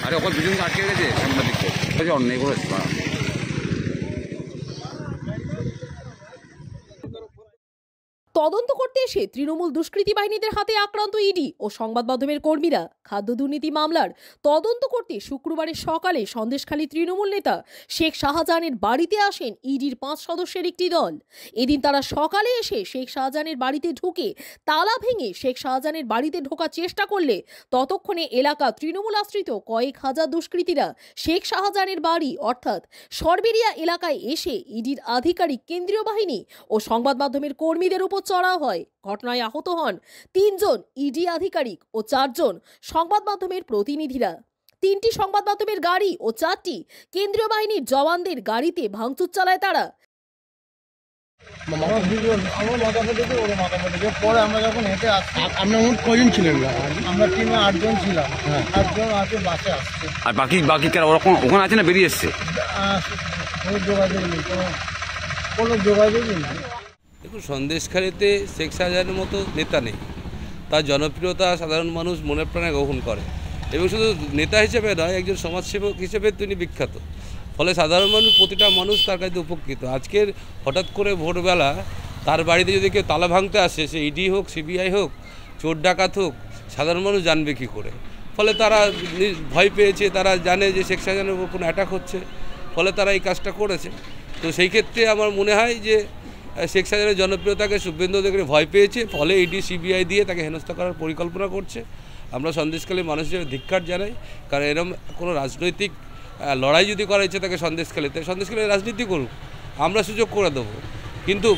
আরে ওখানে দুজনকে আটকে গেছে সাংবাদিককে, অন্যায় করেছে। তদন্ত করতে এসে তৃণমূল দুষ্কৃতী বাহিনীদের হাতে আক্রান্ত ইডি ও সংবাদ মাধ্যমের কর্মীরা। খাদ্য দুর্নীতি মামলার তদন্ত করতে শুক্রবারের সকালে সন্দেশখালী তৃণমূল নেতা শেখ শাহজাহানের বাড়িতে আসেন ইডির 5 সদস্যের একটি দল। এদিন তারা সকালে এসে শেখ শাহজাহানের বাড়িতে ঢুকে তালা ভেঙে শেখ শাহজাহানের বাড়িতে ঢোকার চেষ্টা করলে ততক্ষণে এলাকা তৃণমূল আশ্রিত কয়েক হাজার দুষ্কৃতীরা শেখ শাহজাহানের বাড়ি অর্থাৎ সরবেরিয়া এলাকায় এসে ইডির আধিকারিক, কেন্দ্রীয় বাহিনী ও সংবাদ মাধ্যমের কর্মীদের উপর চড়াও হয়। ঘটনায় আহত হন 3 জন ইডি আধিকারিক ও 4 জন সংবাদ মাধ্যমের প্রতিনিধিরা। 3টি সংবাদ মাধ্যমের গাড়ি ও 4টি কেন্দ্রীয় বাহিনীর জওয়ানদের গাড়িতে ভাঙচুর চালায় তারা। পরে আমরা যখন হেঁটে আসছি, আমরা মোট কজন ছিলেন? আমরা টিমে 8 জন ছিলাম। 8 জন আছে, বাসে আসছে। আর বাকি কারা ওখানে আছে না বেরিয়ে এসছে? কোনো যোগাযোগ নেই, কোনো যোগাযোগই নেই। দেখুন, সন্দেশখালীতে শেখ শাহজাহানের মতো নেতা নেই। তার জনপ্রিয়তা সাধারণ মানুষ মনে প্রাণে গ্রহণ করে এবং শুধু নেতা হিসেবে নয়, একজন সমাজসেবক হিসেবে তিনি বিখ্যাত। ফলে সাধারণ মানুষ, প্রতিটা মানুষ তার কাছে উপকৃত। আজকের হঠাৎ করে ভোরবেলা তার বাড়িতে যদি কেউ তালা ভাঙতে আসে, সে ইডি হোক, সিবিআই হোক, চোর ডাকাত হোক, সাধারণ মানুষ জানবে কী করে? ফলে তারা ভয় পেয়েছে, তারা জানে যে শেখ শাহজাহানের উপর কোনো অ্যাটাক হচ্ছে, ফলে তারা এই কাজটা করেছে। তো সেই ক্ষেত্রে আমার মনে হয় যে শেখ শাহজাহানের জনপ্রিয়তাকে শুভেন্দু অধিকারী ভয় পেয়েছে, ফলে ইডি সিবিআই দিয়ে তাকে হেনস্থা করার পরিকল্পনা করছে। আমরা সন্দেশখালীর মানুষ হিসেবে ধিক্কার জানাই, কারণ এরকম কোনো রাজনৈতিক লড়াই যদি করা হচ্ছে তাকে সন্দেশখালীতে রাজনীতি করুক, আমরা সুযোগ করে দেবো। কিন্তু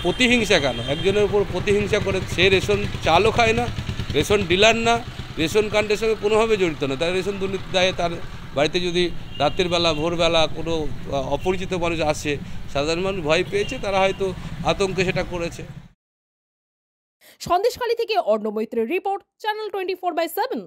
প্রতিহিংসা কেন? একজনের উপর প্রতিহিংসা করে সে রেশন চালও খায় না, রেশন ডিলার না, রেশন কাণ্ডের সঙ্গে কোনোভাবে জড়িত না। তার রেশন দুর্নীতি দায়ে তার বাড়িতে যদি রাতের বেলা, ভোরবেলা কোনো অপরিচিত মানুষ আসে, সাধারণ মানুষ ভয় পেয়েছে, তারা হয়তো আতঙ্কে সেটা করেছে। সন্দেশখালী থেকে অর্ণব মৈত্রের রিপোর্ট, চ্যানেল 24/7।